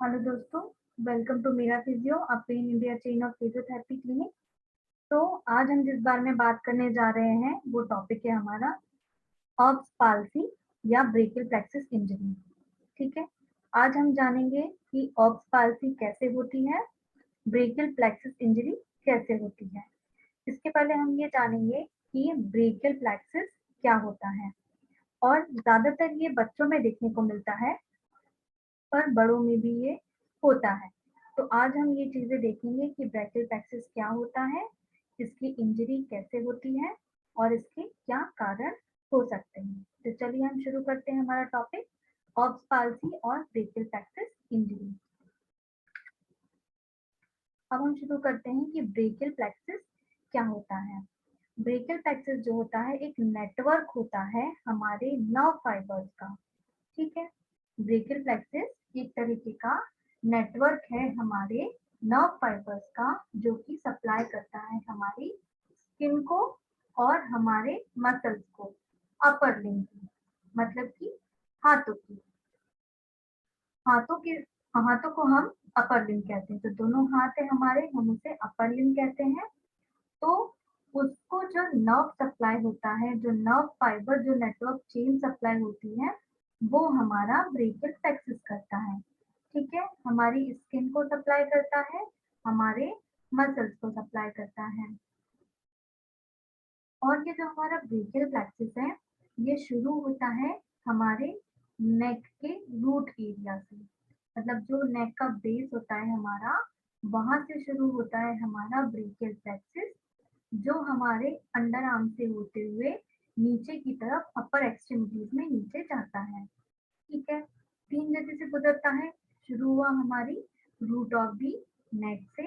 Hello दोस्तों, welcome to मेरा physio, a pen India chain of physiotherapy clinic. तो आज हम जिस बारे में बात करने जा रहे हैं वो टॉपिक है हमारा ऑब्स पाल्सी या ब्रेकियल प्लेक्सिस इंजरी। ठीक है, आज हम जानेंगे कि ऑब्स पाल्सी कैसे होती है, ब्रेकियल प्लेक्सिस इंजरी कैसे होती है। इसके पहले हम ये जानेंगे कि ब्रेकियल प्लेक्सिस क्या होता है, और ज्यादातर ये बच्चों में देखने को मिलता है पर बड़ों में भी ये होता है। तो आज हम ये चीजें देखेंगे कि ब्रैकियल प्लेक्सिस क्या होता है, इसकी इंजरी कैसे होती है और इसके क्या कारण हो सकते हैं। तो चलिए हम शुरू करते हैं हमारा टॉपिक ऑब्स पाल्सी और ब्रैकियल प्लेक्सिस इंजरी। अब हम शुरू करते हैं कि ब्रैकियल प्लेक्सिस क्या होता है। ब्रैकियल प्लेक्सिस जो होता है एक नेटवर्क होता है हमारे नर्व फाइबर्स का। ठीक है, ब्रेकियल प्लेक्सिस एक तरीके का नेटवर्क है हमारे नर्व फाइबर्स का, जो कि सप्लाई करता है हमारी स्किन को और हमारे मसल्स को, अपर लिम्ब की, मतलब कि हाथों की, हाथों के हाथों को हम अपर लिम्ब कहते हैं। तो दोनों हाथ है हमारे, हम उसे अपर लिम्ब कहते हैं। तो उसको जो नर्व सप्लाई होता है, जो नर्व फाइबर, जो नेटवर्क चेन सप्लाई होती है, वो हमारा ब्रेकियल प्लेक्सिस करता है। ठीक है, हमारी स्किन को सप्लाई करता है, हमारे मसल्स को सप्लाई करता है। और ये जो हमारा ब्रेकियल प्लेक्सिस है, ये शुरू होता है हमारे नेक के रूट एरिया से। मतलब जो नेक का बेस होता है हमारा, वहां से शुरू होता है हमारा ब्रेकियल प्लेक्सिस, जो हमारे अंडर आर्म से होते हुए नीचे की तरफ अपर एक्सट्रीमिटीज में नीचे जाता है। ठीक है, तीन जगह से गुजरता है। शुरू हुआ हमारी रूट ऑफ दी नेक से,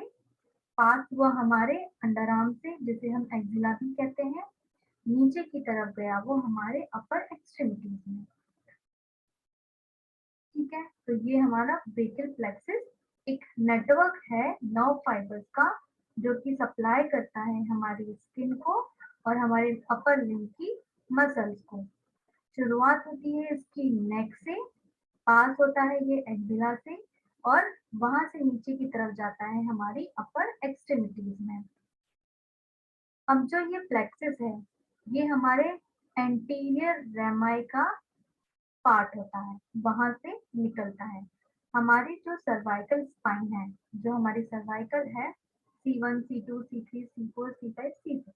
पास हुआ हमारे अंडर आर्म से जिसे हम एक्जिला भी कहते हैं, नीचे की तरफ गया वो हमारे अपर एक्सट्रीमिटीज में। ठीक है, तो ये हमारा ब्रेकियल प्लेक्सिस एक नेटवर्क है नर्व फाइबर्स का, जो कि सप्लाई करता है हमारी स्किन को और हमारे अपर लिम्ब की मसल्स को। शुरुआत होती है इसकी नेक से, पास होता है ये एक्जिला से, और वहां से नीचे की तरफ जाता है हमारी अपर एक्सट्रीमिटीज में। अब जो ये प्लेक्सिस है, ये हमारे एंटीरियर रेमाई का पार्ट होता है, वहां से निकलता है। हमारी जो सर्वाइकल स्पाइन है, जो हमारी सर्वाइकल है, C1, C2, C3, C4, C5, C6,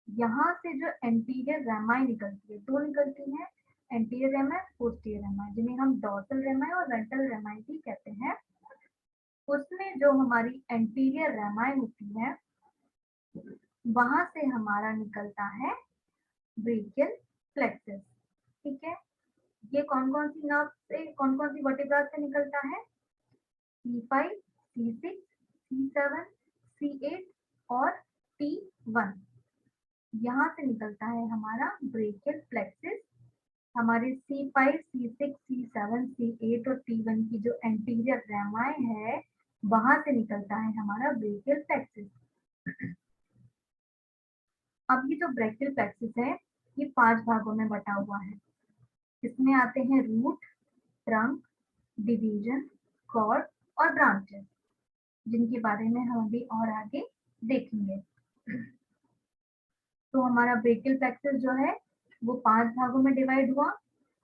यहाँ से जो एंटीरियर रेमाई निकलती है, दो निकलती है, एंटीरियर रेमाई, पोस्टीरियर रेमाई, जिन्हें हम डॉर्सल रेमाई और वेंट्रल रेमाई भी कहते हैं। उसमें जो हमारी एंटीरियर रेमाई होती है, वहां से हमारा निकलता है ब्रेकियल प्लेक्सिस। ठीक है, ये कौन कौन सी नर्व से, कौन कौन सी वर्टिब्रा से निकलता है? C5, C6, C7, C8 और T1, यहाँ से निकलता है हमारा ब्रेकियल प्लेक्सिस। हमारे C5, C6, C7, C8 और T1 की जो एंटीरियर रेमाई है, वहां से निकलता है हमारा ब्रेकियल प्लेक्सिस। अब ये जो ब्रेकियल प्लेक्सिस है, ये 5 भागों में बटा हुआ है। इसमें आते हैं रूट, ट्रंक, डिवीजन, कॉर्ड और ब्रांचेस, जिनके बारे में हम अभी और आगे देखेंगे। तो हमारा ब्रेकियल प्लेक्सिस जो है वो 5 भागों में डिवाइड हुआ।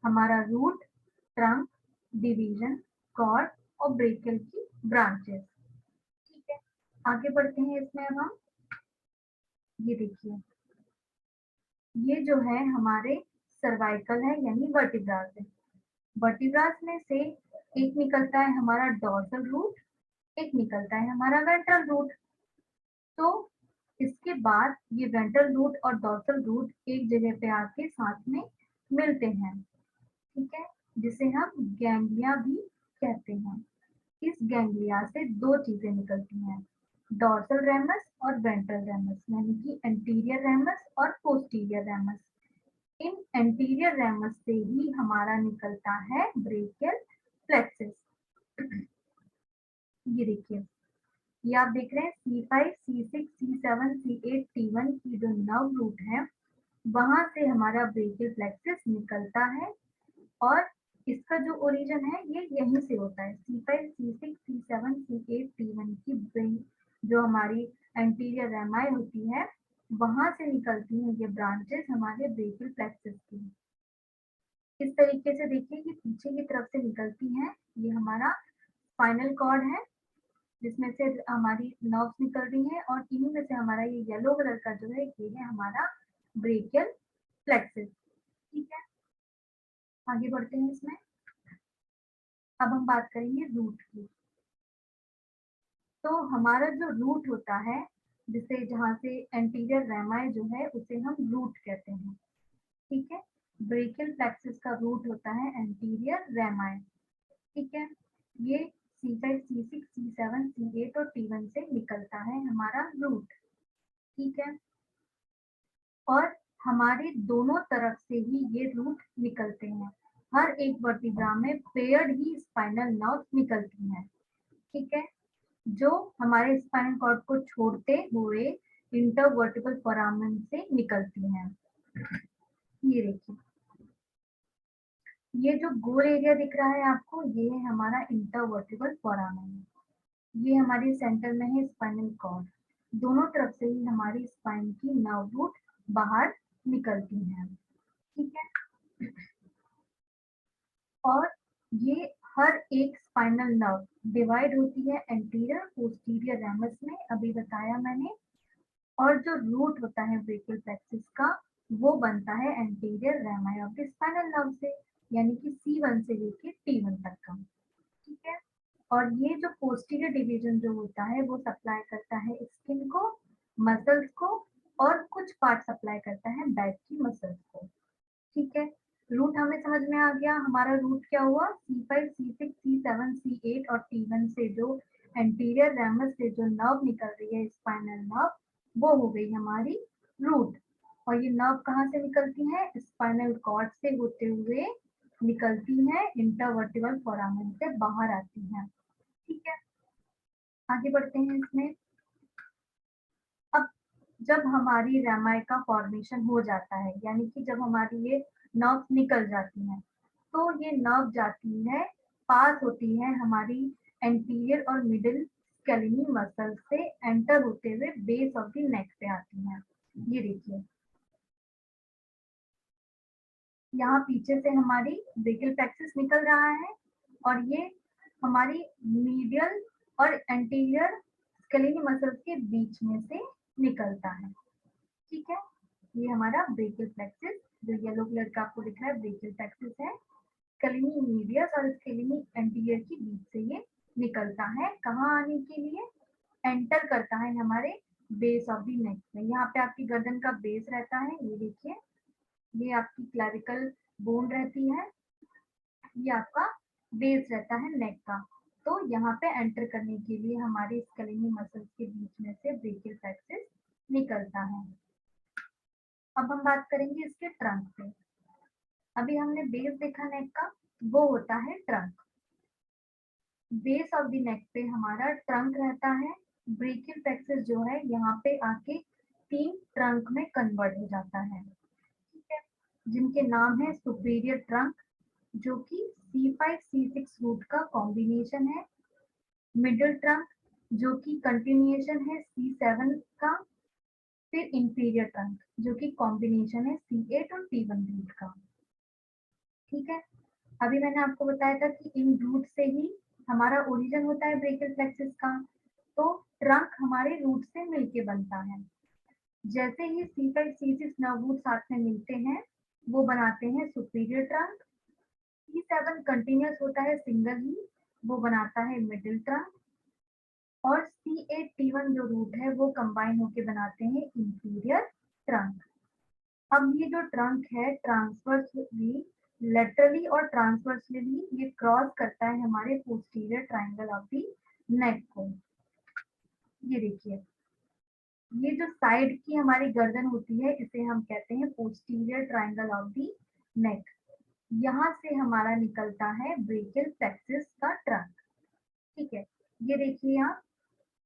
हमारा रूट, ट्रंक, डिवीजन, कॉर्ड और ब्रेकियल की ब्रांचेस। ठीक है, आगे बढ़ते हैं इसमें। अब हम ये देखिए, ये जो है हमारे सर्वाइकल है, यानी वर्टिब्रास है। वर्टिब्रास में से एक निकलता है हमारा डॉर्सल रूट, एक निकलता है हमारा वेंट्रल रूट। तो इसके बाद ये वेंट्रल रूट और डॉर्सल रूट एक जगह पे आके साथ में मिलते हैं। ठीक है, जिसे हम गैंग्लिया भी कहते हैं। इस गैंग्लिया से दो चीजें निकलती हैं, डॉर्सल रेमस और वेंट्रल रेमस, यानी कि एंटीरियर रेमस और पोस्टीरियर रेमस। इन एंटीरियर रेमस से ही हमारा निकलता है ब्रेकियल प्लेक्सिस। ये देखिए, ये आप देख रहे हैं C5, C6, C7, C8, T1 की जो नर्व रूट है, वहां से हमारा ब्रेकियल प्लेक्सिस निकलता है और इसका जो ओरिजिन है ये यहीं से होता है। C5, C6, C7, C8, T1 की ब्रेन जो हमारी एंटीरियर रेमाई होती है वहां से निकलती हैं ये ब्रांचेस हमारे ब्रेकियल प्लेक्सस की। इस तरीके से देखिए कि पीछे की तरफ से निकलती हैं, ये हमारा स्पाइनल कॉर्ड है जिसमें से हमारी नर्व्स निकल रही हैं और इन्हीं में से हमारा ये येलो कलर का जो है ये है हमारा ब्रेकियल प्लेक्सस। ठीक है, आगे बढ़ते हैं इसमें। अब हम बात करेंगे रूट की। तो हमारा जो रूट होता है जिसे जहाँ से एंटीरियर रेमाई जो है उसे हम रूट कहते हैं। ठीक है, ब्रेकियल प्लेक्सस का रूट होता है एंटीरियर रेमाई। ठीक है, ये C5, C6, C7, C8 और T1 से निकलता है हमारा रूट। ठीक है, और हमारे दोनों तरफ से ही ये रूट निकलते हैं। हर एक वर्टिब्रा में पेयर्ड ही स्पाइनल नर्व निकलती हैं। ठीक है, जो हमारे स्पाइनल कॉर्ड को छोड़ते हुए इंटरवर्टिबल फोरामेन से निकलती हैं। ये देखिए, ये जो गोल एरिया दिख रहा है आपको ये है हमारा इंटरवर्टिबल फोरामेन। ये हमारी सेंटर में है स्पाइनल कॉर्ड। दोनों तरफ से ही हमारी स्पाइन की नर्व रूट बाहर निकलती हैं। ठीक है, और ये हर एक स्पाइनल नर्व डिवाइड होती है एंटीरियर पोस्टीरियर रेमस में, अभी बताया मैंने। और जो रूट होता है ब्रेकियल प्लेक्सस का वो बनता है anterior रेमाई of the spinal nerve से, यानी कि C1 से लेके T1 तक का। ठीक है, और ये जो पोस्टीरियर डिवीजन जो होता है वो सप्लाई करता है स्किन को, मसल्स को, और कुछ पार्ट सप्लाई करता है बैक की मसल्स को। ठीक है, रूट हमें समझ में आ गया। हमारा रूट क्या हुआ, C5, C6, C7, C8 और T1 से जो एंटीरियर रेमस से जो नर्व निकल रही है स्पाइनल नर्व वो हो गई हमारी रूट। और ये नर्व कहाँ से निकलती है, स्पाइनल कॉर्ड से होते हुए निकलती है, इंटरवर्टिबल फोरामेन से बाहर आती है। ठीक है, आगे बढ़ते हैं इसमें। अब जब हमारी रेमाई का फॉर्मेशन हो जाता है, यानी कि जब हमारी ये नर्व निकल जाती हैं, तो ये नर्व जाती है, पास होती है हमारी एंटीरियर और मिडिल स्केलेटल मसल से एंटर होते हुए बेस ऑफ द नेक पे आती हैं। ये देखिए, यहाँ पीछे से हमारी ब्रेकियल प्लेक्सस निकल रहा है और ये हमारी मीडियल और एंटीरियर स्केलेटल मसल्स के बीच में से निकलता है। ठीक है, ये हमारा ब्रेकियल प्लेक्सस जो येलो कलर का आपको दिख रहा है ब्रेकियल प्लेक्सस है। स्केलेटल मीडियस और स्केलेटल एंटीरियर के बीच से ये निकलता है। कहाँ आने के लिए, एंटर करता है हमारे बेस ऑफ द नेक में। यहाँ पे आपकी गर्दन का बेस रहता है, ये देखिए, ये आपकी क्लैविकल बोन रहती है, ये आपका बेस रहता है नेक का। तो यहाँ पे एंटर करने के लिए हमारे स्केलेटल मसल्स के बीच में से ब्रेकियल प्लेक्सस निकलता है। अब हम बात करेंगे इसके ट्रंक पे। अभी हमने बेस देखा नेक का, वो होता है trunk. Base of the neck पे हमारा ट्रंक रहता है। ब्रेकियल प्लेक्सस जो है यहाँ पे आके 3 ट्रंक में कन्वर्ट हो जाता है। ठीक है, जिनके नाम है सुपीरियर ट्रंक जो कि C5, C6 रूट का कॉम्बिनेशन है, मिडिल ट्रंक जो कि कंटिन्यूएशन है C7 का, फिर इंफीरियर ट्रंक जो कि कॉम्बिनेशन है C8 और T1 रूट का। ठीक है, अभी मैंने आपको बताया था कि इन रूट से ही हमारा ओरिजिन होता है ब्रेकियल प्लेक्सस का, तो ट्रंक हमारे रूट से मिलके बनता है। जैसे ही C5, C6 नर्व रूट साथ में मिलते हैं वो बनाते हैं सुपीरियर ट्रंक। C7 कंटिन्यूअस होता है सिंगल ही, वो बनाता है मिडिल ट्रंक। और C8, T1 जो रूट है वो कंबाइन होके बनाते हैं इंफीरियर ट्रंक। अब ये जो ट्रंक है ट्रांसवर्सली, लेटरली और ट्रांसवर्सली ये क्रॉस करता है हमारे posterior triangle of the neck को। ये देखिए, ये जो साइड की हमारी गर्दन होती है इसे हम कहते हैं posterior triangle of the neck. यहाँ से हमारा निकलता है ब्रेकियल प्लेक्सस का ट्रंक। ठीक है, ये देखिए यहाँ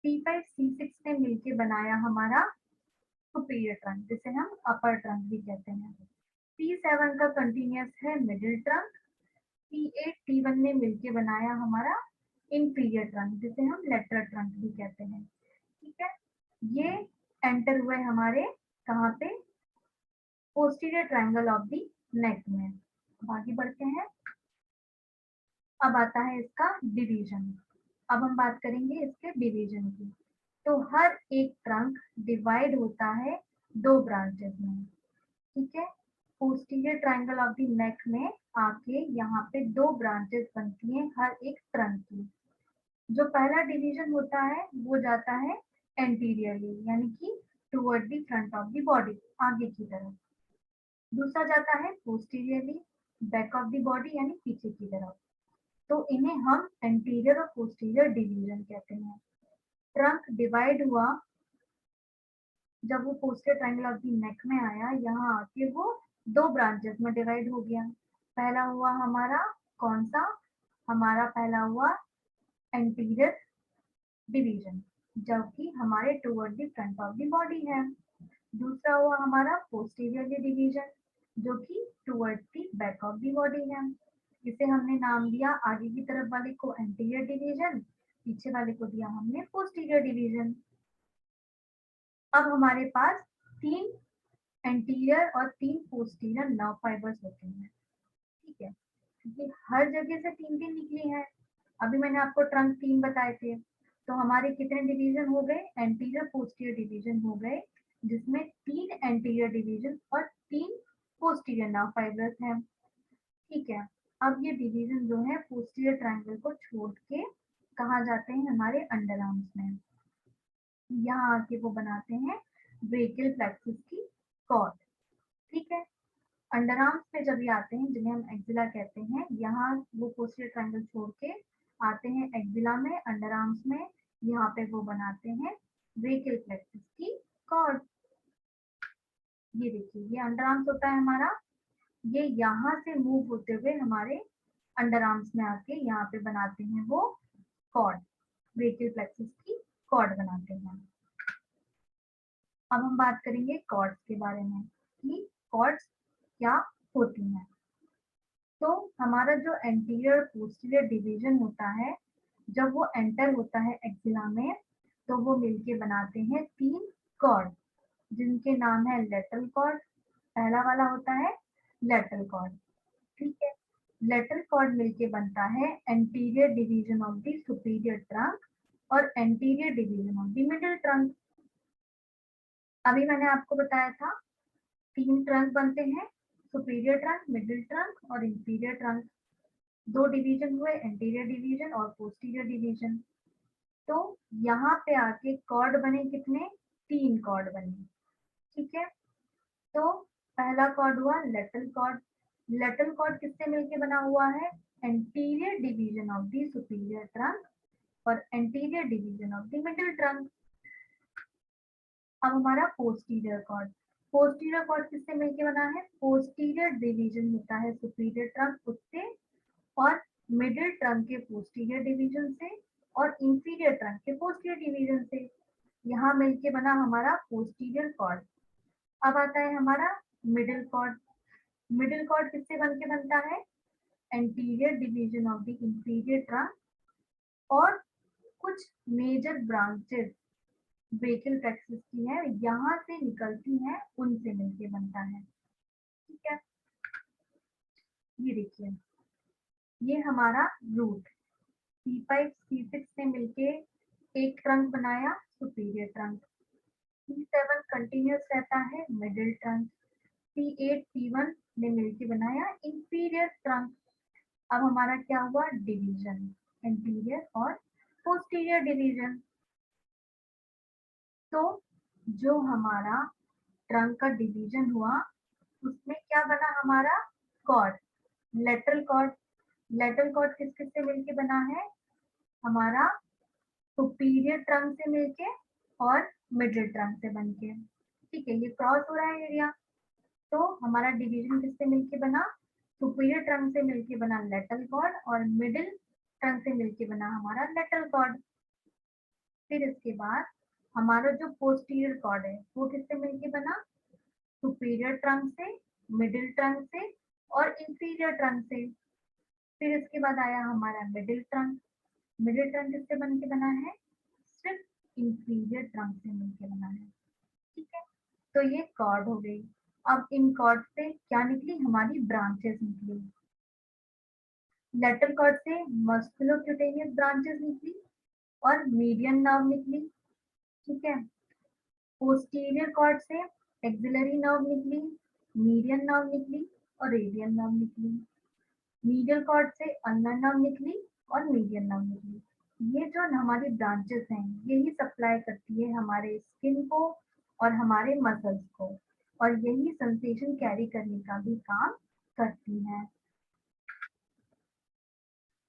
C5, C6 ने मिलके बनाया हमारा सुपीरियर ट्रंक जिसे हम अपर ट्रंक भी कहते हैं। C7 का कंटिन्यूअस है मिडिल ट्रंक, T8 T1 ने मिलके बनाया हमारा इंफीरियर ट्रंक, जिसे हम लेटरल ट्रंक भी कहते हैं। ठीक है, ये एंटर हुए हमारे कहाँ पे, posterior triangle of the neck में। अब आगे बढ़ते हैं। अब आता है इसका डिवीजन। अब हम बात करेंगे इसके डिवीजन की। तो हर एक ट्रंक डिवाइड होता है दो ब्रांचेस में। ठीक है, posterior triangle of the neck में आके यहाँ पे दो ब्रांचेस बनती हैं हर एक ट्रंक की। जो पहला डिवीजन होता है वो जाता है एंटीरियरली, यानी कि toward the front of the body, आगे की तरफ। दूसरा जाता है posteriorly, back of the body यानी पीछे की तरफ। तो इन्हें हम एंटीरियर और पोस्टीरियर डिवीजन कहते हैं। ट्रंक डिवाइड हुआ जब वो posterior triangle of the neck में आया, यहाँ आके वो दो ब्रांचेस में डिवाइड हो गया। पहला हुआ हमारा कौन सा, हमारा पहला हुआ एंटीरियर डिवीजन, जबकि हमारे toward the front of the body है। दूसरा हुआ हमारा पोस्टीरियर डिवीजन, जो कि toward the back of the body है। इसे हमने नाम दिया, आगे की तरफ वाले को एंटीरियर डिवीजन, पीछे वाले को दिया हमने पोस्टीरियर डिवीजन। अब हमारे पास तीन एंटीरियर और तीन पोस्टीरियर नर्व फाइबर्स होते हैं। ठीक है, क्योंकि हर जगह से तीन तीन निकली है। अभी मैंने आपको ट्रंक तीन बताए थे, तो हमारे कितने डिवीजन हो गए, एंटीरियर पोस्टीरियर डिवीजन हो गए, जिसमें तीन एंटीरियर डिवीजन और तीन पोस्टीरियर नर्व फाइबर्स हैं। ठीक है, अब ये डिवीजन जो है पोस्टीरियर ट्रायंगल को छोड़ के कहाँ जाते हैं, हमारे अंडर आर्म्स में। यहाँ आके वो बनाते हैं ब्रेकियल प्लेक्सस की कॉर्ड। ठीक है, अंडर आर्म्स पे जब ये आते हैं, जिन्हें हम एक्जिला कहते हैं, यहाँ वो पोस्टीरियर ट्रायंगल छोड़ के आते हैं एक्जिला में, अंडर आर्म्स में। यहाँ पे वो बनाते हैं ब्रेकियल प्लेक्सस की कॉर्ड। ये देखिए, ये अंडर आर्म्स होता है हमारा, ये यहाँ से मूव होते हुए हमारे अंडर आर्म्स में आके यहाँ पे बनाते हैं वो कॉर्ड, ब्रेकियल प्लेक्सस की कॉर्ड बनाते हैं। अब हम बात करेंगे कॉर्ड्स के बारे में कि कॉर्ड्स क्या होती हैं। तो हमारा जो एंटीरियर पोस्टीरियर डिवीजन होता है, जब वो एंटर होता है एक्सिला में, तो वो मिलके बनाते हैं तीन कॉर्ड, जिनके नाम है लेटरल कॉर्ड। पहला वाला होता है लेटरल कॉर्ड। ठीक है, लेटरल कॉर्ड मिलके बनता है anterior division of the superior trunk और anterior division of the middle trunk. अभी मैंने आपको बताया था तीन ट्रंक बनते हैं, सुपीरियर ट्रंक, मिडिल ट्रंक और इंफीरियर ट्रंक। दो डिवीजन हुए, एंटीरियर डिवीजन और पोस्टीरियर डिवीजन। तो यहाँ पे आके कॉर्ड बने कितने, तीन कॉर्ड बने। ठीक है, तो पहला कॉर्ड हुआ लेटरल कॉर्ड। लेटरल कॉर्ड किससे मिलके बना हुआ है, anterior division of the superior trunk और anterior division of the middle trunk. अब हमारा पोस्टीरियर कॉर्ड, पोस्टीरियर कॉर्ड किससे मिलके बना है, पोस्टीरियर डिवीजन होता है सुपीरियर ट्रंक उससे, और मिडिल ट्रंक के पोस्टीरियर डिवीजन से, और इंफीरियर ट्रंक के पोस्टीरियर डिवीजन से। यहाँ मिलके बना हमारा पोस्टीरियर कॉर्ड। अब आता है हमारा मिडिल कॉर्ड। मिडिल कॉर्ड किससे बन के बनता है, anterior division of the inferior trunk और कुछ मेजर ब्रांचेस ब्रेकियल प्लेक्सस की है, यहाँ से निकलती हैं, उनसे मिलके बनता है। ठीक है, ये देखिए, ये हमारा रूट C5 C6 ने मिलके एक ट्रंक बनाया, सुपीरियर ट्रंक। C7 कंटिन्यूस रहता है, मिडिल ट्रंक। C8 C1 ने मिलके बनाया इंफीरियर ट्रंक। अब हमारा क्या हुआ, डिवीजन, एंटीरियर और पोस्टीरियर डिवीजन। तो जो हमारा ट्रंक का डिवीजन हुआ, उसमें क्या बना हमारा cord, lateral cord. Lateral cord किस किस से मिलके बना है, हमारा सुपीरियर ट्रंक से मिलके और मिडिल ट्रंक से बनके। ठीक है, ये क्रॉस हो रहा है एरिया। तो हमारा डिवीजन किससे मिलके बना, सुपीरियर ट्रंक से मिलके बना लेटरल कॉर्ड और मिडिल ट्रंक से मिलके बना हमारा लेटरल कॉर्ड। फिर इसके बाद हमारा जो पोस्टीरियर कॉर्ड है वो किससे मिलके बना, सुपीरियर ट्रंक से, मिडिल ट्रंक से और इंफीरियर ट्रंक से। फिर इसके बाद आया हमारा मिडिल ट्रंक। मिडिल ट्रंक किससे बन के बना है? सिर्फ इंफीरियर ट्रंक से मिलके बना है। ठीक है, तो ये कॉर्ड हो गई। अब इन कॉर्ड से क्या निकली? हमारी ब्रांचेस निकली। लेटरल कॉर्ड से मस्कुलोक्यूटेनियस ब्रांचेस निकली और मीडियन नर्व निकली। ठीक है, पोस्टीरियर कॉर्ड से एक्सिलरी नर्व निकली, मीडियन नर्व निकली और रेडियल नर्व निकली। मीडियल कॉर्ड से अल्नर नर्व निकली और मीडियन नर्व निकली। ये जो हमारी ब्रांचेस हैं यही सप्लाई करती है हमारे स्किन को और हमारे मसल्स को, और यही सेंसेशन कैरी करने का भी काम करती है।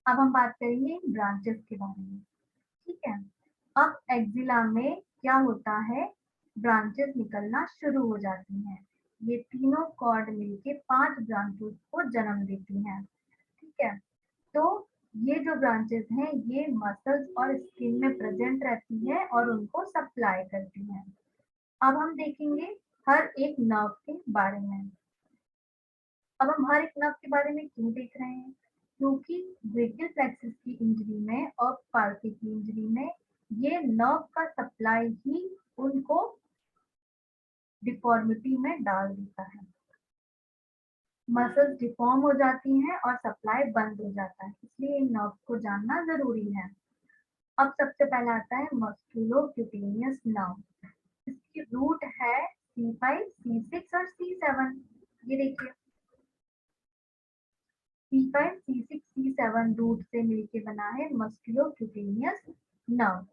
अब हम बात करेंगे ब्रांचेस के बारे में। ठीक है, अब एक्जिला में क्या होता है? ब्रांचेस निकलना शुरू हो जाती हैं। ये तीनों कॉर्ड मिलके 5 ब्रांचेस को जन्म देती हैं। ठीक है, तो ये जो ब्रांचेस हैं ये मसल्स और स्किन में प्रेजेंट रहती है और उनको सप्लाई करती हैं। अब हम देखेंगे हर एक नर्व के बारे में। अब हम हर एक नर्व के बारे में क्यों देख रहे हैं? क्योंकि ब्रेकियल प्लेक्सस की इंजरी में और पाल्पी की इंजरी में ये नर्व का सप्लाई ही उनको डिफॉर्मिटी में डाल देता है। मसल्स डिफॉर्म हो जाती हैं और सप्लाई बंद हो जाता है, इसलिए इन नर्व को जानना जरूरी है। अब सबसे पहला आता है मस्कुलोक्यूटेनियस नर्व। इसकी रूट है C5, C6 और C7। ये देखिए C5, C6, C7 रूट से मिलके बना है मस्कुलोक्यूटेनियस नर्व।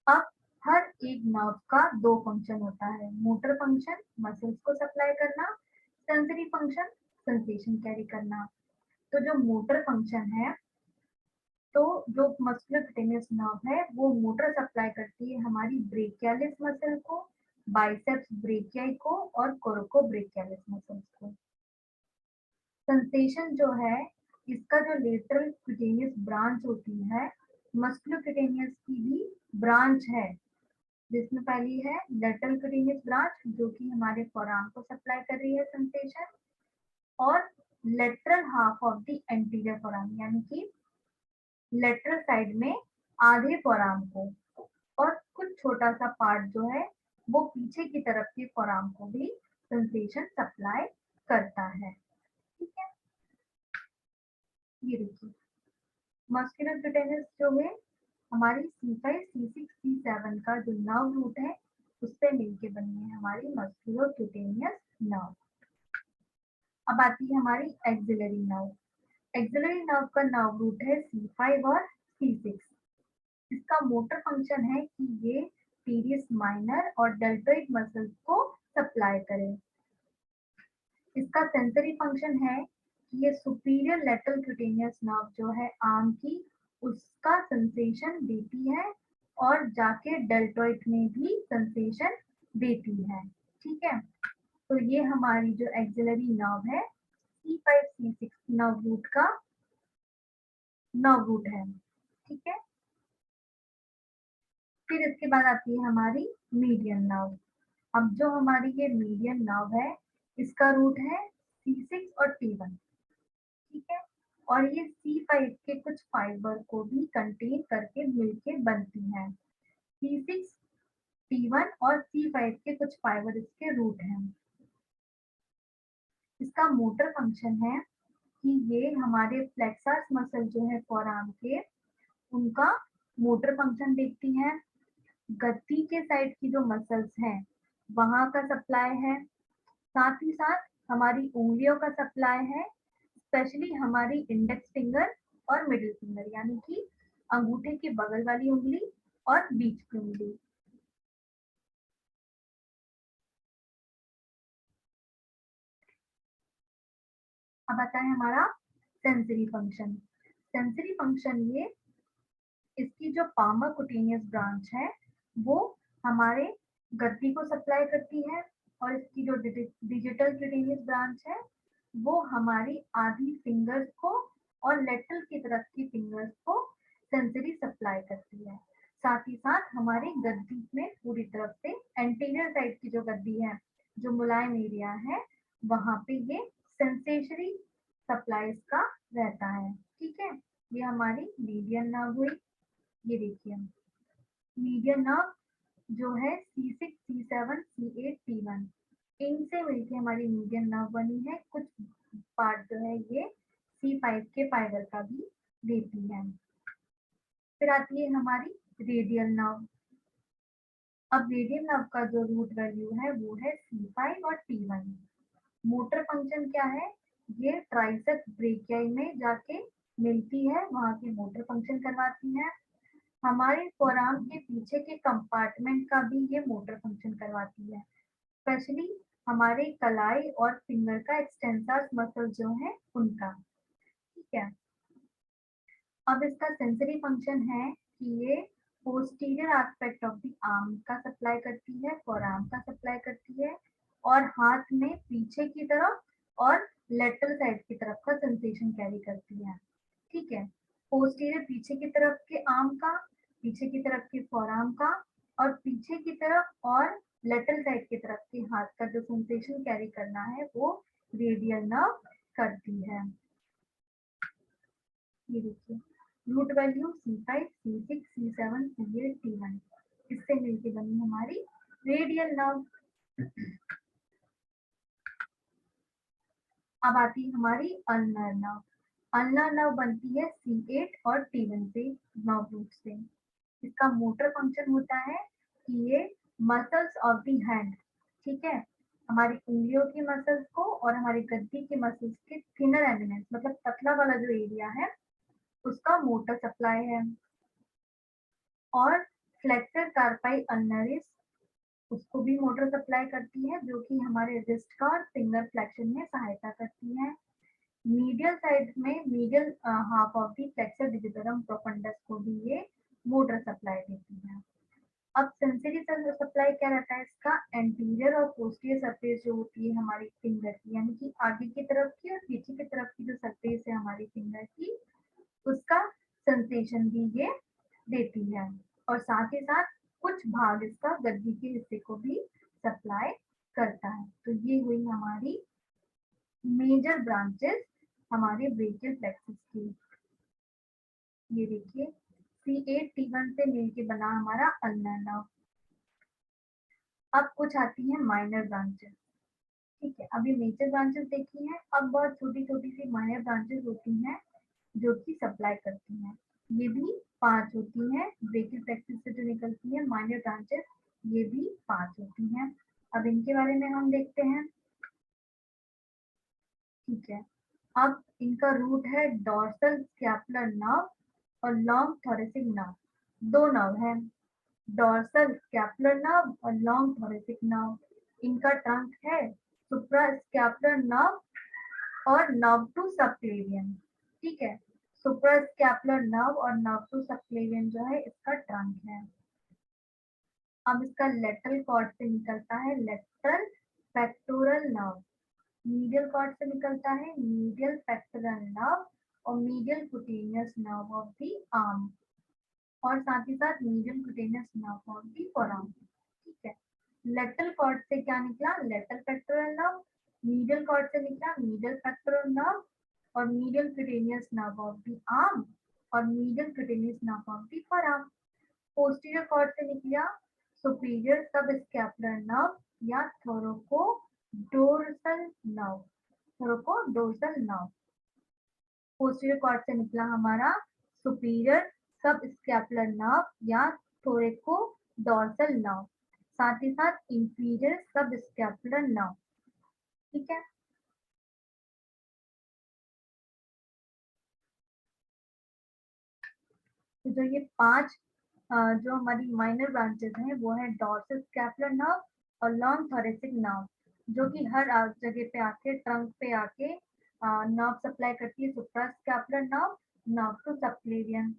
अब हर एक नर्व का 2 फंक्शन होता है, मोटर फंक्शन मसल्स को सप्लाई करना, सेंसरी फंक्शन सेंसेशन कैरी करना। तो जो मोटर फंक्शन है, तो जो मस्कुलोक्यूटेनियस नर्व है वो मोटर सप्लाई करती है हमारी ब्रेकियालिस मसल को, बाइसेप्स ब्रेकियाई को और कोरोकोब्रेकियालिस मसल्स को। सेंसेशन जो है इसका जो लेटरल क्यूटेनियस ब्रांच होती है, मस्कुलोक्यूटेनियस की भी ब्रांच है, जिसमें पहली है लेटरल क्यूटेनियस ब्रांच जो कि हमारे फोरआर्म को सप्लाई कर रही है सेंसेशन, और lateral half of the anterior forearm यानी कि लेटरल साइड में आधे फोरआर्म को, और कुछ छोटा सा पार्ट जो है वो पीछे की तरफ के फोरआर्म को भी सेंसेशन सप्लाई करता है। ठीक है, ये देखिए मस्कुलर क्यूटेनियस जो है हमारी C5, C6, C7 का जो नर्व रूट है उससे मिलके बनी है हमारी मस्कुलर क्यूटेनियस नर्व। अब आती है हमारी एक्सिलरी नर्व। एक्सिलरी नर्व का नर्व रूट है C5 और C6। इसका मोटर फंक्शन है कि ये टीरियस माइनर और डेल्टोइड मसल्स को सप्लाई करे। इसका सेंसरी फंक्शन है कि ये सुपीरियर लेटरल क्यूटेनियस नर्व जो है आर्म की उसका सेंसेशन देती है और जाके डेल्टोइड में भी सेंसेशन देती है। ठीक है, तो ये हमारी जो एक्सिलरी नर्व है C5, C6 नर्व रूट का नर्व रूट है। ठीक है, फिर इसके बाद आती है हमारी मीडियन नर्व। अब जो हमारी ये मीडियन नर्व है इसका रूट है C6 और T1। ठीक है, और ये C5 के कुछ फाइबर को भी कंटेन करके मिलके बनती है। C6, T1 और C5 के कुछ फाइबर इसके रूट हैं। इसका मोटर फंक्शन है कि ये हमारे फ्लेक्सस मसल जो है फोरआर्म के उनका मोटर फंक्शन देखती है। गद्दी के साइड की जो मसल्स हैं वहां का सप्लाई है, साथ ही साथ हमारी उंगलियों का सप्लाई है, स्पेशली हमारी इंडेक्स फिंगर और मिडिल फिंगर यानी कि अंगूठे के बगल वाली उंगली और बीच की उंगली। अब आता है हमारा सेंसरी फंक्शन। सेंसरी फंक्शन ये इसकी जो पामर कुटेनियस ब्रांच है वो हमारे गद्दी को सप्लाई करती है, और इसकी जो डिजिटल क्यूटेनियस ब्रांच है वो हमारी आधी फिंगर्स को और लेटरल की तरफ की फिंगर्स को सेंसरी सप्लाई करती है। साथ ही साथ हमारी गद्दी में पूरी तरफ से एंटीरियर साइड की जो गद्दी है, जो मुलायम एरिया है, वहां पे ये सेंसेशरी सप्लाई इसका रहता है। ठीक है, ये हमारी मीडियन नर्व हुई। ये देखिए मीडियन नर्व जो है C6, C7, C8, T1 इनसे मिलकर हमारी मीडियन नर्व बनी है। कुछ पार्ट जो है ये C5 के फाइबर का भी देती है। फिर आती है हमारी रेडियल नर्व। अब रेडियल नर्व का जो रूट वैल्यू है वो है C5 और T1। मोटर फंक्शन क्या है, ये ट्राइसेप्स ब्रेकियाई में जाके मिलती है, वहां की मोटर फंक्शन करवाती है। हमारे फोरआर्म के पीछे के कंपार्टमेंट का भी ये मोटर फंक्शन करवाती है, स्पेशली हमारे कलाई और फिंगर का एक्सटेंसर मसल जो है उनका। ठीक है, अब इसका सेंसरी फंक्शन है कि ये posterior aspect of the arm का सप्लाई करती है, फोरआर्म का सप्लाई करती है, और हाथ में पीछे की तरफ और लेटरल साइड की तरफ का सेंसेशन कैरी करती है। ठीक है, पोस्टीरियर पीछे की तरफ के आर्म का, पीछे की तरफ के फोरआर्म का, और पीछे की तरफ और लेटरल साइड की तरफ के हाथ का जो सेंसेशन कैरी करना है वो रेडियल नर्व करती है। ये देखिए root value C5, C6, C7, C8, T1 इससे मिलके बनी हमारी रेडियल नर्व। अब आती है हमारी अल्नर नर्व। अल्नर नर्व बनती है C8 और T1 से, नर्व रूट से। इसका मोटर फंक्शन होता है कि ये मसल्स ऑफ द हैंड, ठीक है, हमारी उंगलियों की मसल्स को और हमारी गद्दी की मसल्स के थिनर एमिनेंस मतलब पतला वाला जो एरिया है उसका मोटर सप्लाई है। और फ्लेक्सर कार्पाई अल्नरिस उसको भी मोटर सप्लाई करती है, जो कि हमारे रिस्ट का और फिंगर फ्लेक्शन में सहायता करती है। मीडियल साइड में medial half of the flexor digitorum profundus को भी ये मोटर सप्लाई देती है। अब सेंसरी सप्लाई क्या रहता है इसका, एंटीरियर और पोस्टीरियर सरफेस जो होती है हमारी फिंगर की, यानी कि आगे की तरफ की और पीछे की तरफ की जो सरफेस है हमारी फिंगर की, उसका सेंसेशन भी ये देती है। और साथ ही साथ कुछ भाग इसका गद्दी के हिस्से को भी सप्लाई करता है। तो ये हुई हमारी मेजर ब्रांचेस हमारे ब्रेकियल प्लेक्सस की। ये देखिए C8, T1 से मिलके बना हमारा अल्नर नर्व। अब कुछ आती है माइनर ब्रांचेस। ठीक है, अभी मेजर ब्रांचेस देखी है, अब बहुत छोटी छोटी सी माइनर ब्रांचेस होती हैं जो कि सप्लाई करती हैं। ये भी 5 होती हैं, ब्रेकियल प्लेक्सस से जो निकलती है माइनर ब्रांचेस, ये भी 5 होती हैं। अब इनके बारे में हम देखते हैं। ठीक है, अब इनका रूट है डॉर्सल स्कैपुलर नर्व और लॉन्ग थोरेसिक नर्व। दो नर्व है, डॉर्सल स्कैपुलर नर्व और लॉन्ग थोरेसिक नर्व। इनका ट्रंक है सुप्रा स्कैपुलर नर्व और नर्व टू सबक्लेवियन। ठीक है, सुप्रा स्कैपुलर नर्व और नर्व टू सबक्लेवियन जो है इसका ट्रंक है। अब इसका लेटरल कॉर्ड से निकलता है lateral pectoral nerve, medial cord से निकलता है मीडियल पेक्टोरल नर्व और medial cutaneous nerve of the arm, और साथ ही साथ medial cutaneous nerve of the forearm. ठीक है, लेटरल कॉर्ड से क्या निकला, lateral pectoral nerve, medial cord से निकला मीडियल पेक्टोरल नर्व और medial cutaneous nerve of the arm और medial cutaneous nerve of the forearm. Posterior cord से निकला सुपीरियर सब स्कैपुलर नर्व या थोरकोडोर्सल नर्व, थोरकोडोर्सल नर्व। पोस्टीरियर कॉर्ड से निकला हमारा सुपीरियर सब स्कैपुलर नर्व या थोरकोडोर्सल नर्व, साथ ही साथ इंफीरियर सब स्कैपुलर नर्व। ठीक है, तो जो ये 5 जो हमारी माइनर ब्रांचेस हैं वो है डॉर्सल स्कैपुलर नर्व और लॉन्ग थोरेसिक नर्व, जो कि हर जगह पे आके ट्रंक पे आके नर्व सप्लाई करती है suprascapular nerve, nerve to subclavian,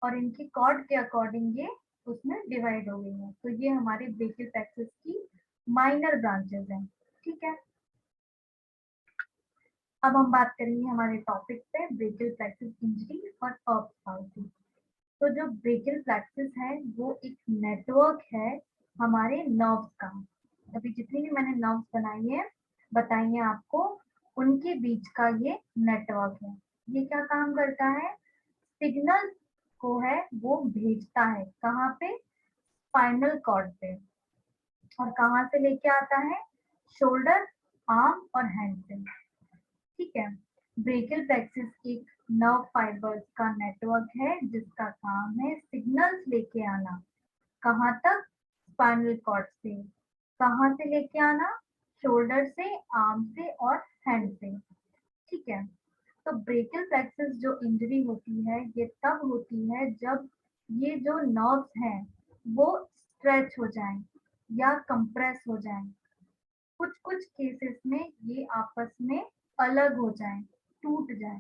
और इनकी कॉर्ड के अकॉर्डिंग ये उसमें डिवाइड हो गई है। तो ये हमारे ब्रेकियल प्लेक्सस की माइनर ब्रांचेस हैं। ठीक है, अब हम बात करेंगे हमारे टॉपिक पे ब्रेकियल प्लेक्सस इंजरी और अर्ब्स पाल्सी। तो जो ब्रेकियल प्लेक्सस है वो एक नेटवर्क है हमारे नर्व्स का। अभी जितनी भी मैंने नर्व्स बताई है आपको, उनके बीच का ये नेटवर्क है। ये क्या काम करता है, सिग्नल को है वो भेजता है कहाँ पे, स्पाइनल कॉर्ड पे, और कहाँ से लेके आता है, शोल्डर, आर्म और हैंड से। ठीक है, ब्रेकियल प्लेक्सिस एक नर्व फाइबर्स का नेटवर्क है जिसका काम है सिग्नल्स लेके आना, कहाँ तक, स्पाइनल कॉर्ड से, कहाँ से लेके आना, शोल्डर से, आर्म से और हैंड से। ठीक है, तो ब्रेकियल प्लेक्सिस जो इंजरी होती है ये तब होती है जब ये जो नर्व्स हैं वो स्ट्रेच हो जाएं या कंप्रेस हो जाएं। कुछ कुछ केसेस में ये आपस में अलग हो जाएं, टूट जाएं,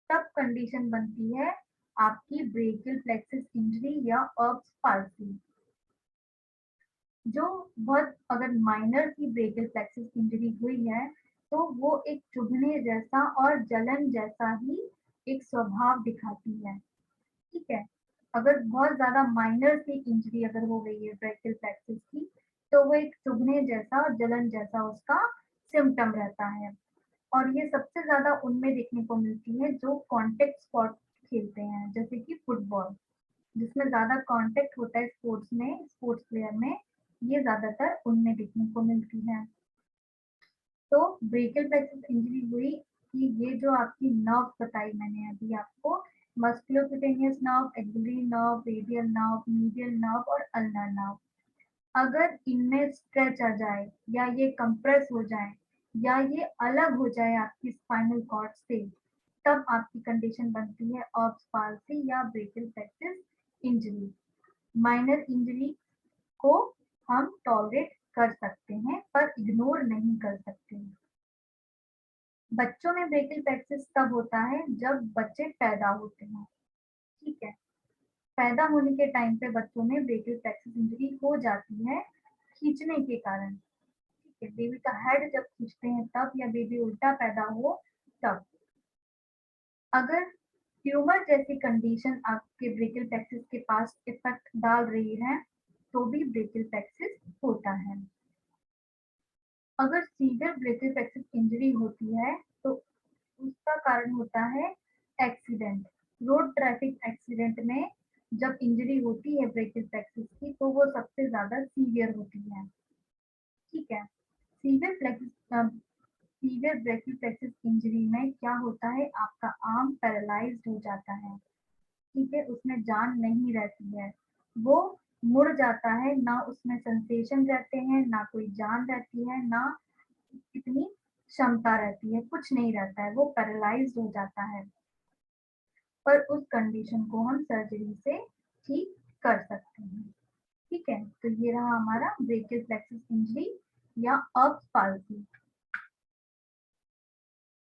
तब कंडीशन बनती है आपकी ब्रेकियल प्लेक्सिस इंजरी या अर्ब्स पाल्सी। जो बहुत अगर माइनर सी ब्रेकियल प्लेक्सिस इंजरी हुई है तो वो एक चुभने जैसा और जलन जैसा ही एक स्वभाव दिखाती है। ठीक है, अगर बहुत ज्यादा माइनर सी इंजरी अगर हो गई है ब्रेकियल प्लेक्सिस की तो वो एक चुभने जैसा और जलन जैसा उसका सिम्टम रहता है। और ये सबसे ज्यादा उनमें देखने को मिलती है जो कॉन्टेक्ट स्पोर्ट खेलते हैं, जैसे कि फुटबॉल, जिसमें ज्यादा कांटेक्ट होता है स्पोर्ट्स में, स्पोर्ट्स प्लेयर में, ये ज्यादातर उनमें देखने को मिलती है। तो ब्रेकियल प्लेक्सिस इंजरी हुई कि ये जो आपकी नर्व बताई मैंने अभी आपको, musculocutaneous nerve, axillary nerve, radial nerve, medial nerve और अल्नर नर्व, अगर इनमें स्ट्रेच आ जाए या ये कंप्रेस हो जाए या ये अलग हो जाए आपकी स्पाइनल कॉर्ड से, तब आपकी कंडीशन बनती है ऑब्स पाल्सी या brachial plexus injury. Minor injury को हम टॉलरेट कर सकते हैं पर इग्नोर नहीं कर सकते। बच्चों में ब्रेकियल प्लेक्सिस तब होता है जब बच्चे पैदा होते हैं। ठीक है, पैदा होने के टाइम पे बच्चों में ब्रेकियल प्लेक्सिस इंजरी हो जाती है खींचने के कारण। ठीक है, बेबी का हेड जब खींचते हैं तब, या बेबी उल्टा पैदा हो तब। अगर ट्यूमर जैसी कंडीशन आपके ब्रेकियल प्लेक्सिस के पास इफेक्ट डाल रही है तो भी ब्रेकियल प्लेक्सिस होता है। अगर सीवियर ब्रेकियल प्लेक्सिस इंजरी होती है तो उसका कारण होता है एक्सीडेंट। रोड ट्रैफिक एक्सीडेंट में जब इंजरी होती है ब्रेकियल प्लेक्सिस की तो वो सबसे ज्यादा सीवियर होती है। ठीक है, severe plexus severe brachial plexus injury में क्या होता है, आपका आर्म पैरालाइज्ड हो जाता है। ठीक है, उसमें जान नहीं रहती है, वो मुड़ जाता है, ना उसमें सेंसेशन रहते हैं, ना कोई जान रहती है, ना इतनी क्षमता रहती है, कुछ नहीं रहता है, वो पैरालाइज्ड हो जाता है। पर उस कंडीशन को हम सर्जरी से ठीक कर सकते हैं। ठीक है, तो ये रहा हमारा ब्रेकियल प्लेक्सिस इंजरी या अर्ब्स पाल्सी।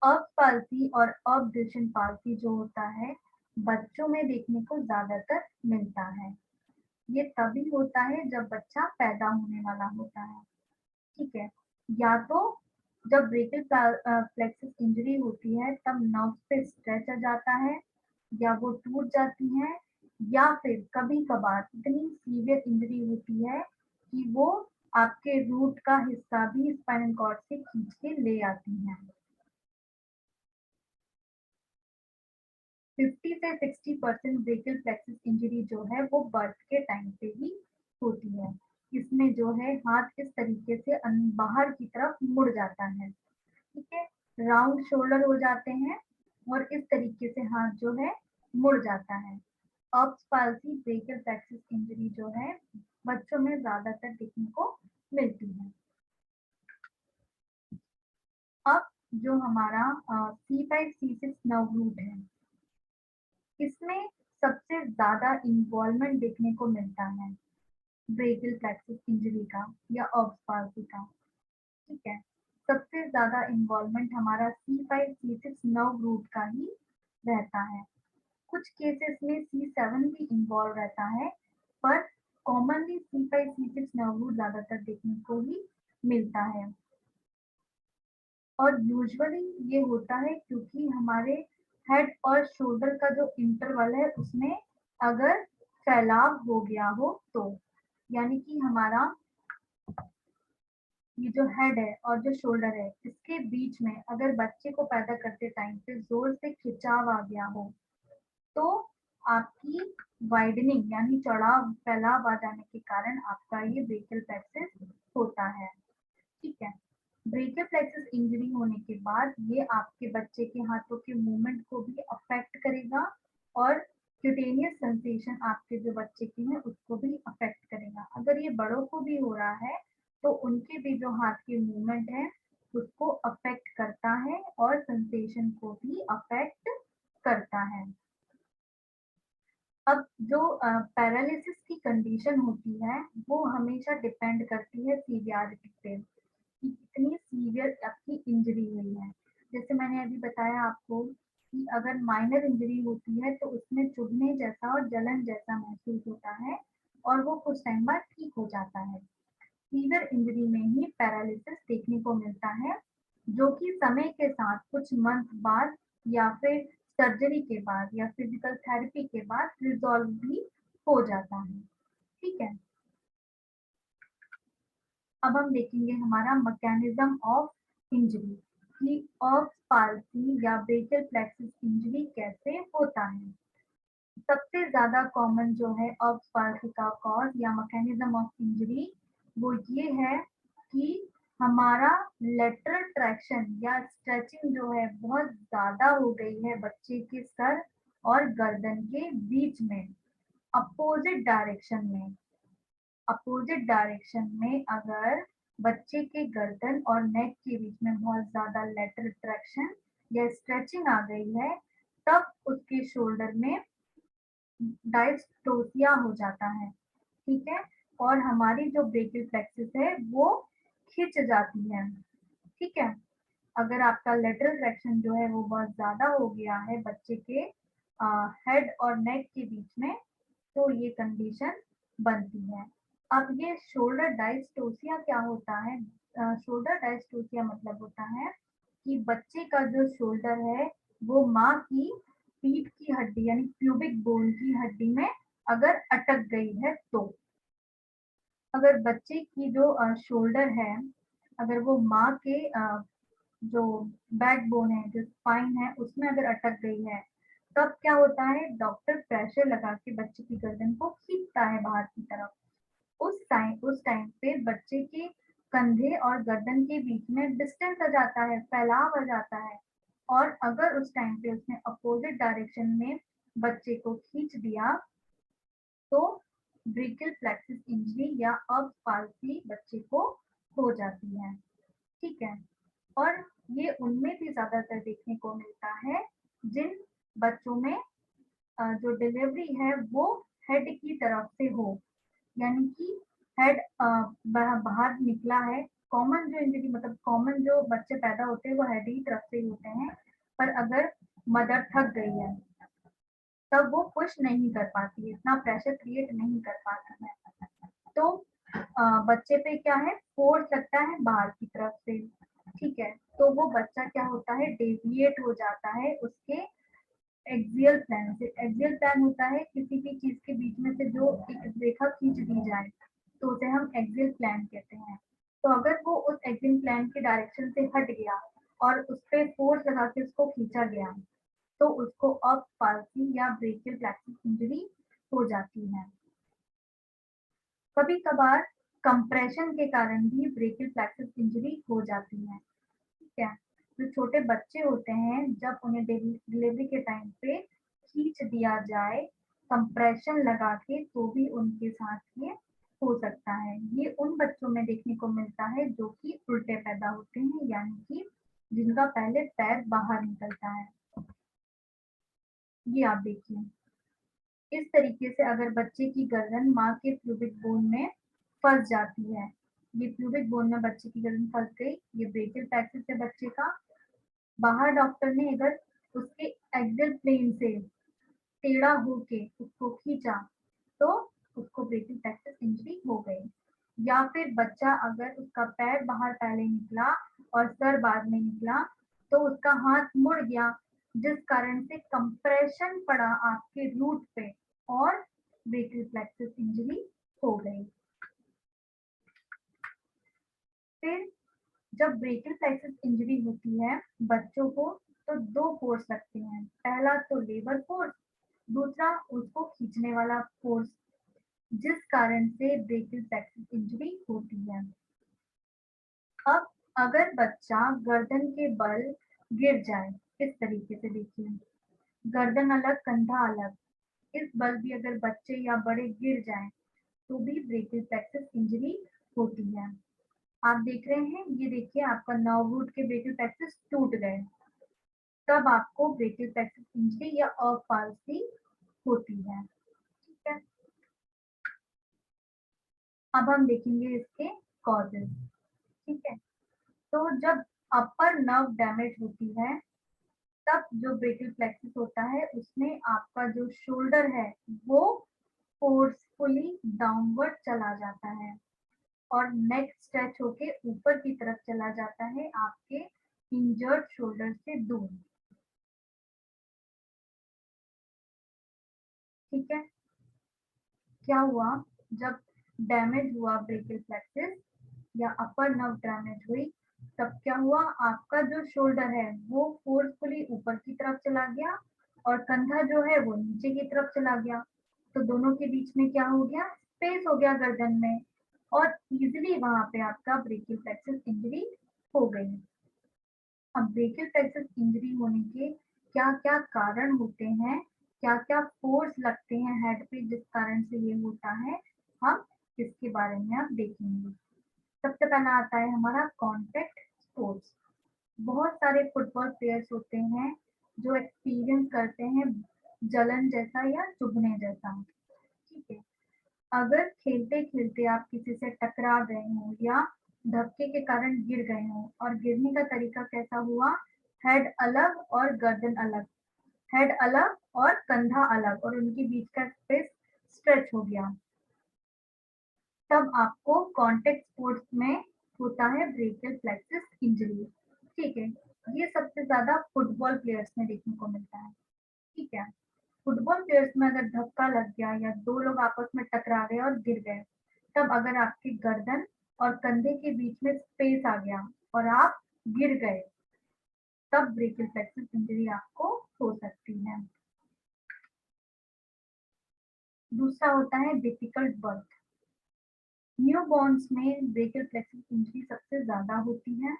अर्ब्स पाल्सी और अर्ब डिविजन पाल्सी जो होता है बच्चों में देखने को ज्यादातर मिलता है। ये तभी होता है जब बच्चा पैदा होने वाला होता है। ठीक है, या तो जब ब्रेकियल प्लेक्सिस इंजरी होती है तब नर्व पे स्ट्रेच आ जाता है या वो टूट जाती है, या फिर कभी कभार इतनी सीवियर इंजरी होती है कि वो आपके रूट का हिस्सा भी स्पाइनल कॉर्ड से खींच के ले आती हैं। 50 से 60% ब्रेकियल प्लेक्सिस इंजरी जो है वो बर्थ के टाइम पे ही होती है। इसमें जो है हाथ इस तरीके से बाहर की तरफ मुड़ जाता है। ठीक है, राउंड शोल्डर हो जाते हैं और इस तरीके से हाथ जो है मुड़ जाता है। अर्ब्स पाल्सी ब्रेकियल प्लेक्सिस इंजरी जो है बच्चों में ज्यादातर देखने को मिलती है। अब जो हमारा C5 C6 नर्व रूट है, इसमें सबसे ज्यादा इन्वॉल्वमेंट देखने को मिलता है ब्रेकियल प्लेक्सिस इंजरी का या अर्ब्स पाल्सी का। ठीक है, सबसे ज्यादा इन्वॉल्वमेंट हमारा C5 C6 नर्व रूट का ही रहता है। कुछ केसेस में C7 भी इन्वॉल्व रहता है, पर commonly C5 C6 nerve root ज्यादातर देखने को ही मिलता है। और यूजुअली ये होता है क्योंकि हमारे हेड और शोल्डर का जो इंटरवल है उसमें अगर फैलाव हो गया हो तो, यानी कि हमारा ये जो हेड है और जो शोल्डर है, इसके बीच में अगर बच्चे को पैदा करते टाइम पे जोर से खिंचाव आ गया हो, तो आपकी वाइडनिंग यानी चौड़ाव फैलाव आ जाने के कारण आपका ये ब्रेकियल प्लेक्सस होता है। ठीक है, ब्रेकियल प्लेक्सस इंजरी होने के बाद ये आपके बच्चे के हाथों के मूवमेंट को भी अफेक्ट करेगा और क्यूटेनियस सेंसेशन आपके जो बच्चे की है उसको भी अफेक्ट करेगा। अगर ये बड़ों को भी हो रहा है तो उनके भी जो हाथ के मूवमेंट है उसको अफेक्ट करता है और सेंसेशन को भी अफेक्ट करता है। अब जो पैरालिसिस की कंडीशन होती है वो हमेशा डिपेंड करती है सीवियरिटी पे कि कितनी सीवियर आपकी इंजरी हुई है। जैसे मैंने अभी बताया आपको कि अगर माइनर इंजरी होती है तो उसमें चुभने जैसा और जलन जैसा महसूस होता है और वो कुछ टाइम बाद ठीक हो जाता है। सीवियर इंजरी में ही पैरालिसिस देखने को मिलता है, जो कि समय के साथ कुछ मंथ बाद या फिर सर्जरी के बाद या फिजिकल थेरेपी के बाद रिजॉल्व भी हो जाता है। ठीक है, अब हम देखेंगे हमारा मैकेनिज्म ऑफ इंजरी कि ऑफ पाल्सी या ब्रेकियल प्लेक्सस इंजरी कैसे होता है। सबसे ज्यादा कॉमन जो है ऑफ पाल्सी का कॉज या मैकेनिज्म ऑफ इंजरी वो ये है कि हमारा लेटरल ट्रैक्शन या स्ट्रेचिंग जो है बहुत ज्यादा हो गई है बच्चे के सर और गर्दन के बीच में, अपोजिट डायरेक्शन में। अपोजिट डायरेक्शन में अगर बच्चे के गर्दन और नेक के बीच में बहुत ज्यादा लेटरल ट्रैक्शन या स्ट्रेचिंग आ गई है, तब उसके शोल्डर में डायस्टोसिया हो जाता है। ठीक है, और हमारी जो ब्रेकियल प्लेक्सस है वो खिंच जाती है। ठीक है, अगर आपका लेटरल ट्रैक्शन जो है वो बहुत ज्यादा हो गया है बच्चे के हेड और नेक के बीच में, तो ये कंडीशन बनती है। अब ये शोल्डर डायस्टोसिया क्या होता है? शोल्डर डायस्टोसिया मतलब होता है कि बच्चे का जो शोल्डर है वो माँ की पीठ की हड्डी यानी प्यूबिक बोन की हड्डी में अगर अटक गई है तो, अगर बच्चे की जो शोल्डर है अगर वो माँ के जो बैकबोन है जो स्पाइन है उसमें अगर अटक गई है, तब क्या होता है, डॉक्टर प्रेशर लगा के बच्चे की गर्दन को खींचता है बाहर की तरफ। उस टाइम पे बच्चे के कंधे और गर्दन के बीच में डिस्टेंस आ जाता है, फैलाव आ जाता है। और अगर उस टाइम पे उसने अपोजिट डायरेक्शन में बच्चे को खींच दिया तो ब्रेकियल प्लेक्सस इंजरी या अब पाल्सी बच्चे को हो जाती है। ठीक है, और ये उनमें भी ज्यादातर देखने को मिलता है जिन बच्चों में जो डिलीवरी है वो हेड की तरफ से हो, यानी कि हेड बाहर निकला है। कॉमन जो इंजरी मतलब कॉमन जो बच्चे पैदा होते हैं वो हेड की तरफ से ही होते हैं, पर अगर मदर थक गई है तब वो पुश नहीं कर पाती है, इतना प्रेशर क्रिएट नहीं कर पाती है, तो बच्चे पे क्या है, फोर्स लगता है बाहर की तरफ से। ठीक है, तो वो बच्चा क्या होता है, डेविएट हो जाता है उसके एक्सियल प्लान से। एक्सियल प्लान होता है किसी भी चीज के बीच में से जो एक रेखा खींच दी जाए, तो उसे हम एक्सियल प्लान कहते हैं। तो अगर वो उस एक्सियल प्लान के डायरेक्शन से हट गया और उस पर फोर्स लगा के उसको खींचा गया, तो उसको अब पाल्सी या ब्रेकियल प्लेक्सस इंजरी हो जाती है। कभी कभार कंप्रेशन के कारण भी ब्रेकियल प्लेक्सस इंजरी हो जाती है। ठीक है, जो छोटे बच्चे होते हैं जब उन्हें डिलीवरी के टाइम पे खींच दिया जाए कंप्रेशन लगा के तो भी उनके साथ ये हो सकता है। ये उन बच्चों में देखने को मिलता है जो कि उल्टे पैदा होते हैं, यानी कि जिनका पहले पैर बाहर निकलता है। ये आप देखिए, इस तरीके से अगर बच्चे की गर्दन माँ के प्यूबिक बोन में फंस जाती है, ये प्यूबिक बोन में बच्चे की गर्दन फंस गई, ये ब्रेकियल प्लेक्सस है बच्चे का। बाहर डॉक्टर ने अगर उसके एक्सियल प्लेन से टेढ़ा होके उसको खींचा तो उसको ब्रेकियल प्लेक्सस इंजरी हो गई। या फिर बच्चा अगर उसका पैर बाहर पहले निकला और सर बाद में निकला तो उसका हाथ मुड़ गया, जिस कारण से कंप्रेशन पड़ा आपके रूट पे और ब्रेकियल प्लेक्सस इंजरी हो गई। फिर जब ब्रेकियल प्लेक्सस इंजरी होती है बच्चों को, तो दो फोर्स लगते हैं। पहला तो लेबर फोर्स, दूसरा उसको खींचने वाला फोर्स, जिस कारण से ब्रेकियल प्लेक्सस इंजरी होती है। अब अगर बच्चा गर्दन के बल गिर जाए, इस तरीके से देखिए, गर्दन अलग कंधा अलग, इस बल भी अगर बच्चे या बड़े गिर जाएं तो भी ब्रेकियल प्लेक्सस इंजरी होती है। आप देख रहे हैं, ये देखिए आपका नर्व रूट के ब्रेकियल प्लेक्सस टूट गए, तब आपको ब्रेकियल प्लेक्सस इंजरी या पाल्सी होती है। ठीक है, अब हम देखेंगे इसके कॉजेज। ठीक है, तो जब अपर नर्व डैमेज होती है तब जो ब्रेकियल प्लेक्सस होता है उसमें आपका जो शोल्डर है वो फोर्सफुली डाउनवर्ड चला जाता है और नेक स्ट्रेच होके ऊपर की तरफ चला जाता है आपके इंजर्ड शोल्डर से दूर। ठीक है, क्या हुआ, जब डैमेज हुआ ब्रेकियल प्लेक्सस या अपर नर्व डैमेज हुई, तब क्या हुआ, आपका जो शोल्डर है वो फोर्सफुली ऊपर की तरफ चला गया और कंधा जो है वो नीचे की तरफ चला गया। तो दोनों के बीच में क्या हो गया, स्पेस हो गया गर्दन में, और इजिली वहां पे आपका ब्रेकियल प्लेक्सस इंजरी हो गई। अब ब्रेकियल प्लेक्सस इंजरी होने के क्या क्या कारण होते हैं, क्या क्या फोर्स लगते हैं हेड पे जिस कारण से ये होता है, हम इसके बारे में अब देखेंगे। सबसे पहला आता है हमारा कॉन्टेक्ट स्पोर्ट्स। बहुत सारे फुटबॉल प्लेयर्स होते हैं जो एक्सपीरियंस करते हैं जलन जैसा या चुभने जैसा। ठीक है, अगर खेलते खेलते आप किसी से टकरा गए हो या धक्के के कारण गिर गए हो, और गिरने का तरीका कैसा हुआ, हेड अलग और गर्दन अलग, हेड अलग और कंधा अलग, और उनके बीच का स्पेस स्ट्रेच हो गया, तब आपको कॉन्टेक्ट स्पोर्ट्स में होता है ब्रेकियल प्लेक्सस इंजरी। ठीक है, ये सबसे ज्यादा फुटबॉल प्लेयर्स में देखने को मिलता है। ठीक है, फुटबॉल प्लेयर्स में अगर धक्का लग गया या दो लोग आपस में टकरा गए और गिर गए, तब अगर आपकी गर्दन और कंधे के बीच में स्पेस आ गया और आप गिर गए, तब ब्रेकियल प्लेक्सस इंजरी आपको हो सकती है। दूसरा होता है डिफिकल्ट बर्थ। न्यूबॉर्न्स में ब्रेकियल प्लेक्सस इंजरी सबसे ज्यादा होती है।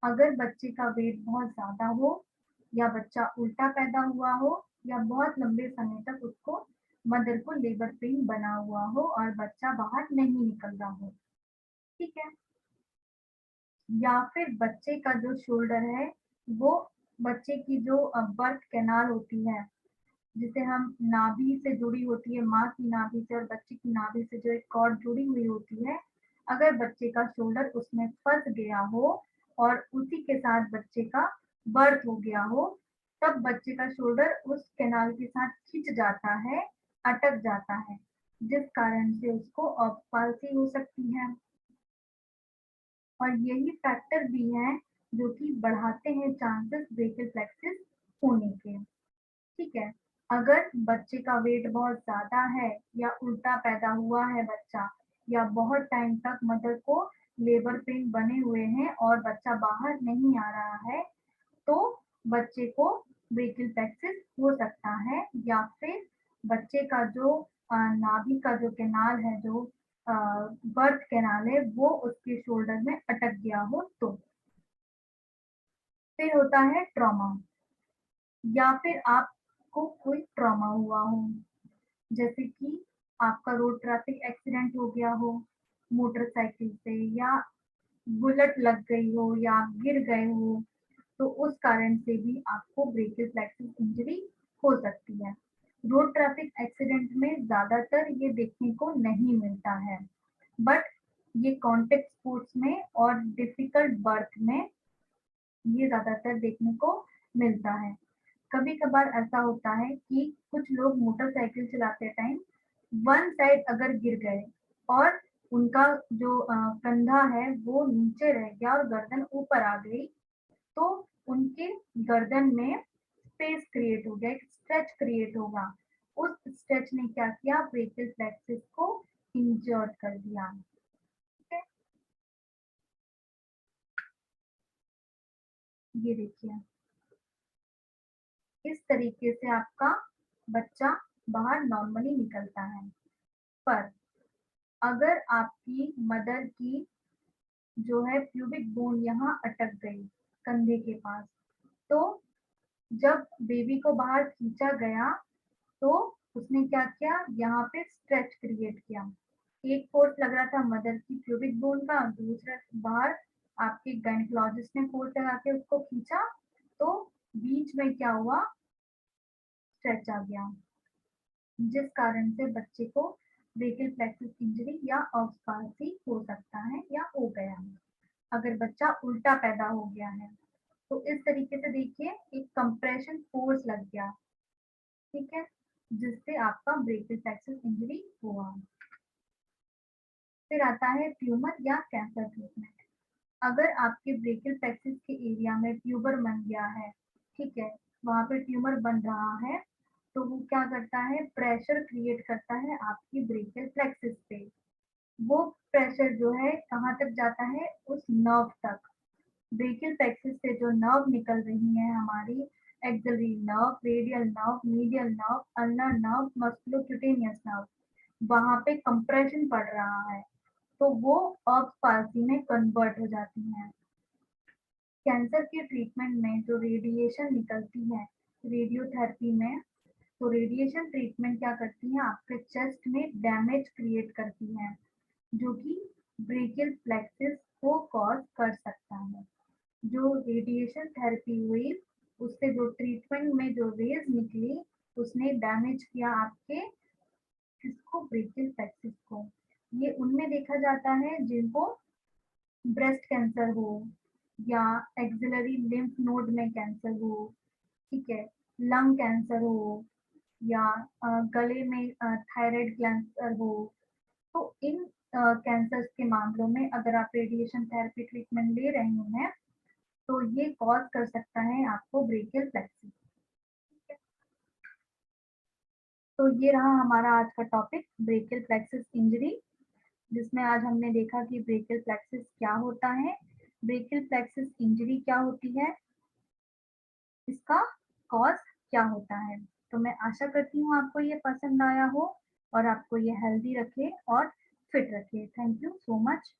अगर बच्चे का वेट बहुत ज्यादा हो, या बच्चा उल्टा पैदा हुआ हो, या बहुत लंबे समय तक उसको मदर को लेबर पेन बना हुआ हो और बच्चा बाहर नहीं निकल रहा हो। ठीक है, या फिर बच्चे का जो शोल्डर है वो, बच्चे की जो बर्थ कैनाल होती है, जिसे हम नाभि से जुड़ी होती है, माँ की नाभि से और बच्चे की नाभि से जो एक कॉर्ड जुड़ी हुई होती है, अगर बच्चे का शोल्डर उसमें फंस गया हो और उसी के साथ बच्चे का बर्थ हो गया हो, तब बच्चे का शोल्डर उस कैनाल के साथ खिंच जाता है, अटक जाता है, जिस कारण से उसको पाल्सी हो सकती है। और यही फैक्टर भी है जो कि बढ़ाते हैं चांसेस ब्रेकियल प्लेक्सिस होने के। ठीक है, अगर बच्चे का वेट बहुत ज्यादा है, या उल्टा पैदा हुआ है बच्चा, या बहुत टाइम तक मदर को लेबर पेन बने हुए हैं और बच्चा बाहर नहीं आ रहा है, तो बच्चे को ब्रेकियल प्लेक्सिस हो सकता है। या फिर बच्चे का जो नाभि का जो कैनाल है, जो बर्थ कैनाल है, वो उसके शोल्डर में अटक गया हो तो। फिर होता है ट्रॉमा, या फिर आपको कोई ट्रॉमा हुआ हो, जैसे कि आपका रोड ट्रैफिक एक्सीडेंट हो गया हो मोटरसाइकिल से, या बुलेट लग गई हो, या आप गिर गए हो, तो उस कारण से भी आपको ब्रेकियल प्लेक्सिस इंजरी हो सकती है। रोड ट्रैफिक एक्सीडेंट में ज्यादातर ये देखने को नहीं मिलता है, बट ये कॉन्टेक्ट स्पोर्ट्स में और डिफिकल्ट बर्थ में ये ज्यादातर देखने को मिलता है। कभी कभार ऐसा होता है कि कुछ लोग मोटरसाइकिल चलाते टाइम वन साइड अगर गिर गए और उनका जो कंधा है वो नीचे रह गया और गर्दन ऊपर आ गई, तो उनके गर्दन में स्पेस क्रिएट हो गया, एक स्ट्रेच क्रिएट होगा। उस स्ट्रेच ने क्या किया, ब्रेकियल प्लेक्सिस को इंजर्ड कर दिया। ठीक है, ये देखिए, इस तरीके से आपका बच्चा बाहर नॉर्मली निकलता है। पर अगर आपकी मदर की जो है प्यूबिक बोन यहाँ अटक गई कंधे के पास, तो जब बेबी को बाहर खींचा गया तो उसने क्या किया, यहाँ पे स्ट्रेच क्रिएट किया। एक फोर्स लग रहा था मदर की प्यूबिक बोन का, दूसरा बाहर आपके गायनेकोलॉजिस्ट ने फोर्स लगा के उसको खींचा, तो बीच में क्या हुआ, स्ट्रेच आ गया, जिस कारण से बच्चे को ब्रेकियल प्लेक्सस इंजरी या ऑस्टियोआर्थ्राइटिस हो सकता है या हो गया है। अगर बच्चा उल्टा पैदा हो गया है तो इस तरीके से देखिए, एक कंप्रेशन फोर्स लग गया, ठीक है, जिससे आपका ब्रेकियल प्लेक्सस इंजरी हुआ। फिर आता है ट्यूमर या कैंसर ट्रीटमेंट। अगर आपके ब्रेकियल प्लेक्सस के एरिया में ट्यूबर बन गया है, ठीक है, वहां पे ट्यूमर बन रहा है, तो वो क्या करता है, प्रेशर क्रिएट करता है आपकी ब्रेकियल प्लेक्सस पे। वो प्रेशर जो है कहाँ तक जाता है, उस नर्व तक। ब्रेकियल प्लेक्सस से जो नर्व निकल रही है हमारी, axillary nerve, radial nerve, medial nerve, ulnar nerve, musculocutaneous nerve, वहां पे कंप्रेशन पड़ रहा है, तो वो अर्ब्स पाल्सी में कन्वर्ट हो जाती हैं। कैंसर के ट्रीटमेंट में जो रेडिएशन निकलती है रेडियोथेरेपी में, तो रेडिएशन ट्रीटमेंट क्या करती है, आपके चेस्ट में डैमेज क्रिएट करती है, जो कि ब्रेकियल प्लेक्सस को कॉज कर सकता है। जो रेडिएशन थेरेपी हुई, उससे जो ट्रीटमेंट में जो रेज निकली, उसने डैमेज किया आपके किसको, ब्रेकियल प्लेक्सस को। ये उनमें देखा जाता है जिनको ब्रेस्ट कैंसर हो या एक्सिलरी लिम्फ नोड में कैंसर हो, ठीक है, लंग कैंसर हो या गले में थायराइड कैंसर हो। तो इन कैंसर्स के मामलों में अगर आप रेडिएशन थेरेपी ट्रीटमेंट ले रहे हैं तो ये कॉज कर सकता है आपको ब्रेकियल प्लेक्सस। तो ये रहा हमारा आज का टॉपिक, ब्रेकियल प्लेक्सस इंजरी, जिसमें आज हमने देखा कि ब्रेकियल प्लेक्सस क्या होता है, ब्रेकियल प्लेक्सस इंजरी क्या होती है, इसका कॉज क्या होता है। तो मैं आशा करती हूँ आपको ये पसंद आया हो और आपको ये हेल्दी रखे और फिट रखे। Thank you so much.